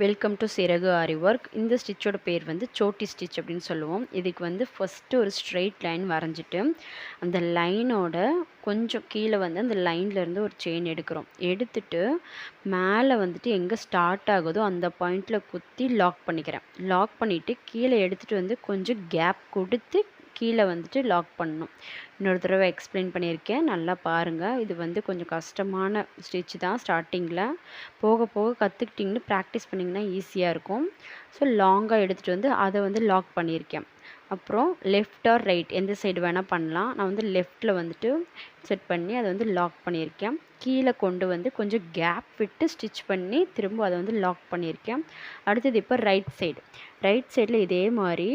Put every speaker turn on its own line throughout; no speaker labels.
Welcome to சிறகு ஆரி work. இந்த ஸ்டிச்சோட பேர் வந்து சோட்டி ஸ்டிச் அப்படின்னு சொல்லுவோம். இதுக்கு வந்து ஃபஸ்ட்டு ஒரு ஸ்ட்ரெயிட் லைன் வரைஞ்சிட்டு அந்த லைனோட கொஞ்சம் கீழே வந்து அந்த லைன்லேருந்து ஒரு செயின் எடுக்கிறோம். எடுத்துட்டு மேலே வந்துட்டு எங்கே ஸ்டார்ட் ஆகுதோ அந்த பாயிண்டில் குத்தி லாக் பண்ணிக்கிறேன். லாக் பண்ணிவிட்டு கீழே எடுத்துகிட்டு வந்து கொஞ்சம் கேப் கொடுத்து கீழே வந்துட்டு லாக் பண்ணணும். இன்னொரு தடவை எக்ஸ்பிளைன் பண்ணியிருக்கேன், நல்லா பாருங்கள். இது வந்து கொஞ்சம் கஷ்டமான ஸ்டிச் தான் ஸ்டார்டிங்கில். போக போக கற்றுக்கிட்டிங்கன்னு ப்ராக்டிஸ் பண்ணிங்கன்னா ஈஸியாக இருக்கும். ஸோ லாங்காக எடுத்துகிட்டு வந்து அதை வந்து லாக் பண்ணியிருக்கேன். அப்புறம் லெஃப்ட் ஆர் ரைட் எந்த சைடு வேணால் பண்ணலாம். நான் வந்து லெஃப்ட்டில் வந்துட்டு செட் பண்ணி அதை வந்து லாக் பண்ணியிருக்கேன். கீழே கொண்டு வந்து கொஞ்சம் கேப் விட்டு ஸ்டிச் பண்ணி திரும்ப அதை வந்து லாக் பண்ணியிருக்கேன். அடுத்தது இப்போ ரைட் சைடில் இதே மாதிரி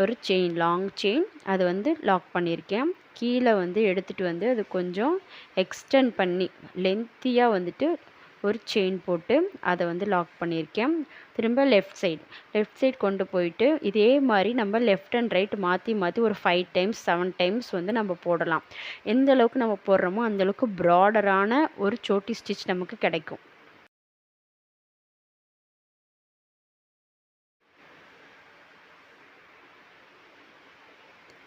ஒரு செயின், லாங் செயின், அதை வந்து லாக் பண்ணியிருக்கேன். கீழே வந்து எடுத்துகிட்டு வந்து அது கொஞ்சம் எக்ஸ்டெண்ட் பண்ணி லென்த்தியாக வந்துட்டு ஒரு செயின் போட்டு அதை வந்து லாக் பண்ணியிருக்கேன். திரும்ப லெஃப்ட் சைடு கொண்டு போயிட்டு இதே மாதிரி நம்ம லெஃப்ட் அண்ட் ரைட் மாற்றி மாற்றி ஒரு 5 டைம்ஸ் 7 டைம்ஸ் வந்து நம்ம போடலாம். எந்த அளவுக்கு நம்ம போடுறோமோ அந்தளவுக்கு ப்ராடரான ஒரு சோட்டி ஸ்டிச் நமக்கு கிடைக்கும்.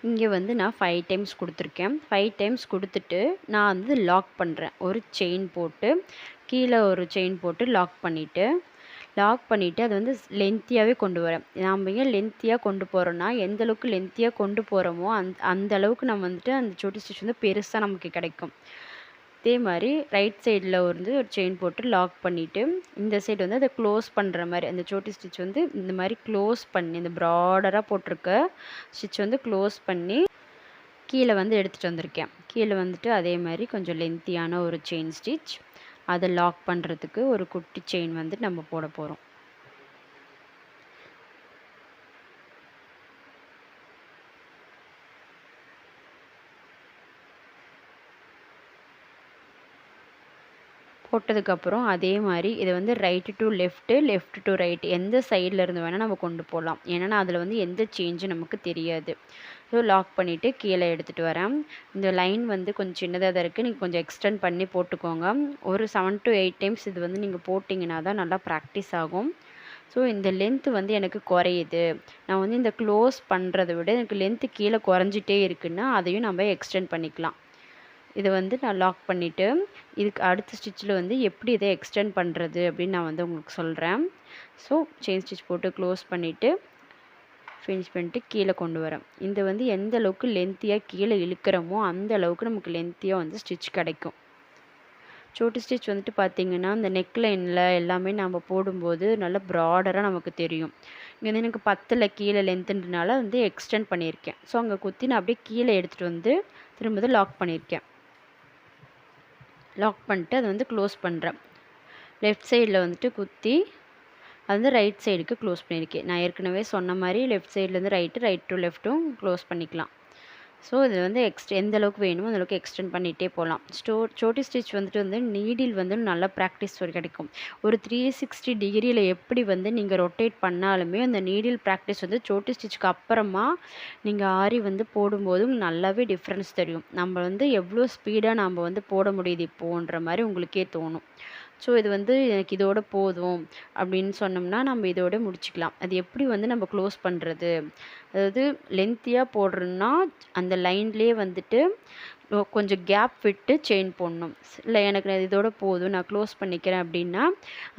இங்கே வந்து நான் 5 டைம்ஸ் கொடுத்துருக்கேன். 5 டைம்ஸ் கொடுத்துட்டு நான் வந்து லாக் பண்ணுறேன். ஒரு செயின் போட்டு கீழே ஒரு செயின் போட்டு லாக் பண்ணிவிட்டு அதை வந்து லென்த்தியாகவே கொண்டு வரேன். நாம் ஏன் லென்த்தியாக கொண்டு போகிறோன்னா, எந்த அளவுக்கு லென்த்தியாக கொண்டு போகிறோமோ அந்த அளவுக்கு நம்ம வந்துட்டு அந்த சோட்டி ஸ்டிச் வந்து பெருசாக நமக்கு கிடைக்கும். இதே மாதிரி ரைட் சைடில் வந்து ஒரு செயின் போட்டு லாக் பண்ணிவிட்டு இந்த சைடு வந்து அதை க்ளோஸ் பண்ணுற மாதிரி அந்த சோட்டி ஸ்டிச் வந்து இந்த மாதிரி க்ளோஸ் பண்ணி இந்த ப்ராடராக போட்டிருக்க ஸ்டிச் வந்து க்ளோஸ் பண்ணி கீழே வந்து எடுத்துகிட்டு வந்திருக்கேன். கீழே வந்துட்டு அதே மாதிரி கொஞ்சம் லென்த்தியான ஒரு செயின் ஸ்டிச், அதை லாக் பண்ணுறதுக்கு ஒரு குட்டி செயின் வந்து நம்ம போட போகிறோம். போட்டதுக்கப்புறம் அதே மாதிரி இதை வந்து right to left, left to right எந்த சைடில் இருந்து வேணால் நம்ம கொண்டு போகலாம். ஏன்னா அதில் வந்து எந்த சேஞ்சும் நமக்கு தெரியாது. ஸோ லாக் பண்ணிவிட்டு கீழே எடுத்துகிட்டு வரேன். இந்த லைன் வந்து கொஞ்சம் சின்னதாக தான் இருக்குது, நீங்கள் கொஞ்சம் எக்ஸ்டெண்ட் பண்ணி போட்டுக்கோங்க. ஒரு 7 to 8 டைம்ஸ் இது வந்து நீங்கள் போட்டிங்கன்னா தான் நல்லா ப்ராக்டிஸ் ஆகும். ஸோ இந்த லென்த்து வந்து எனக்கு குறையுது, நான் வந்து இந்த க்ளோஸ் பண்ணுறதை விட எனக்கு லென்த்து கீழே குறைஞ்சிட்டே இருக்குன்னா அதையும் நம்ம எக்ஸ்டெண்ட் பண்ணிக்கலாம். இதை வந்து நான் லாக் பண்ணிவிட்டு இதுக்கு அடுத்த ஸ்டிச்சில் வந்து எப்படி இதை எக்ஸ்டெண்ட் பண்ணுறது அப்படின்னு நான் வந்து உங்களுக்கு சொல்கிறேன். ஸோ செயின் ஸ்டிச் போட்டு க்ளோஸ் பண்ணிவிட்டு ஃபினிஷ் பண்ணிட்டு கீழே கொண்டு வரேன். இது வந்து எந்த அளவுக்கு லென்த்தியாக கீழே இழுக்கிறோமோ அந்த அளவுக்கு நமக்கு லென்த்தியாக வந்து ஸ்டிச் கிடைக்கும். சோட்டி ஸ்டிச் வந்துட்டு பார்த்திங்கன்னா இந்த நெக் லைனில் எல்லாமே நம்ம போடும்போது நல்லா ப்ராடராக நமக்கு தெரியும். இங்கே வந்து எனக்கு 10ல் கீழே லென்த்துன்றனால வந்து எக்ஸ்டெண்ட் பண்ணியிருக்கேன். ஸோ அங்கே குத்தி நான் அப்படியே கீழே எடுத்துகிட்டு வந்து திரும்ப லாக் பண்ணியிருக்கேன். லாக் பண்ணிட்டு அதை வந்து க்ளோஸ் பண்ணுறேன். லெஃப்ட் சைடில் வந்துட்டு குத்தி அது வந்து ரைட் சைடுக்கு க்ளோஸ் பண்ணியிருக்கேன். நான் ஏற்கனவே சொன்ன மாதிரி லெஃப்ட் சைட்லேருந்து ரைட் டு லெஃப்ட்டும் க்ளோஸ் பண்ணிக்கலாம். ஸோ இது வந்து எந்த அளவுக்கு வேணுமோ அந்த அளவுக்கு எக்ஸ்டெண்ட் பண்ணிகிட்டே போகலாம். சோட்டி ஸ்டிச் வந்துட்டு நீடில் வந்து நல்லா ப்ராக்டிஸ் கிடைக்கும். ஒரு 360 டிகிரியில் எப்படி வந்து நீங்கள் ரொட்டேட் பண்ணாலுமே அந்த நீடில் ப்ராக்டிஸ் வந்து சோட்டி ஸ்டிச்சுக்கு அப்புறமா நீங்கள் ஆரி வந்து போடும்போது நல்லாவே டிஃப்ரென்ஸ் தெரியும். நம்ம வந்து எவ்வளோ ஸ்பீடாக நம்ம வந்து போட முடியுது இப்போன்ற மாதிரி உங்களுக்கே தோணும். ஸோ இது வந்து எனக்கு இதோட போதும் அப்படின்னு சொன்னோம்னா நம்ம இதோட முடிச்சுக்கலாம். அது எப்படி வந்து நம்ம க்ளோஸ் பண்ணுறது, அதாவது லென்த்தியாக போடுறோன்னா அந்த லைன்லேயே வந்துட்டு கொஞ்சம் கேப் விட்டு செயின் போடணும். இல்லை எனக்கு இதோட போதும் நான் க்ளோஸ் பண்ணிக்கிறேன் அப்படின்னா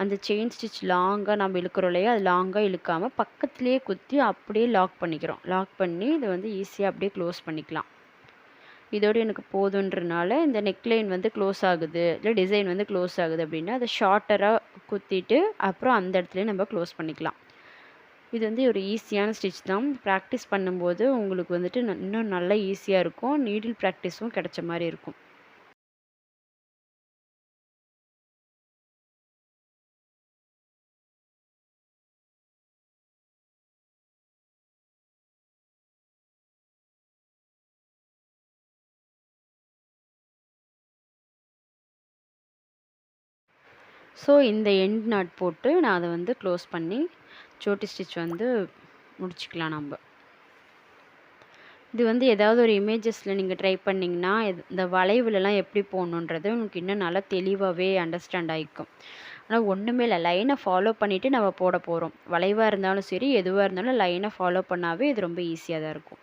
அந்த செயின் ஸ்டிச் லாங்காக நம்ம இழுக்கிறோம் இல்லையா, அது லாங்காக இழுக்காமல் பக்கத்துலேயே குத்தி அப்படியே லாக் பண்ணிக்கிறோம். லாக் பண்ணி இதை வந்து ஈஸியாக அப்படியே க்ளோஸ் பண்ணிக்கலாம். இதோடு எனக்கு போதுன்றனால இந்த நெக்லைன் வந்து க்ளோஸ் ஆகுது, இல்லை டிசைன் வந்து க்ளோஸ் ஆகுது அப்படின்னா அதை ஷார்ட்டராக குத்திட்டு அப்புறம் அந்த இடத்துலையே நம்ம க்ளோஸ் பண்ணிக்கலாம். இது வந்து ஒரு ஈஸியான ஸ்டிச் தான். ப்ராக்டிஸ் பண்ணும்போது உங்களுக்கு வந்துட்டு இன்னும் நல்லா ஈஸியாக இருக்கும். நீடில் ப்ராக்டிஸும் கிடைச்ச மாதிரி இருக்கும். ஸோ இந்த எண்ட் நாட் போட்டு நான் அதை வந்து க்ளோஸ் பண்ணி சோட்டி ஸ்டிச் வந்து முடிச்சுக்கலாம் நம்ம. இது வந்து ஏதாவது ஒரு இமேஜஸில் நீங்கள் ட்ரை பண்ணிங்கன்னா இந்த வளைவுலலாம் எப்படி போடணுன்றது உங்களுக்கு இன்னும் நல்லா தெளிவாகவே அண்டர்ஸ்டாண்ட் ஆகிக்கும். ஆனால் ஒன்றுமே இல்லை, லைனை ஃபாலோ பண்ணிவிட்டு நம்ம போட போகிறோம். வளைவாக இருந்தாலும் சரி, எதுவாக இருந்தாலும் லைனை ஃபாலோ பண்ணாவே இது ரொம்ப ஈஸியாக தான் இருக்கும்.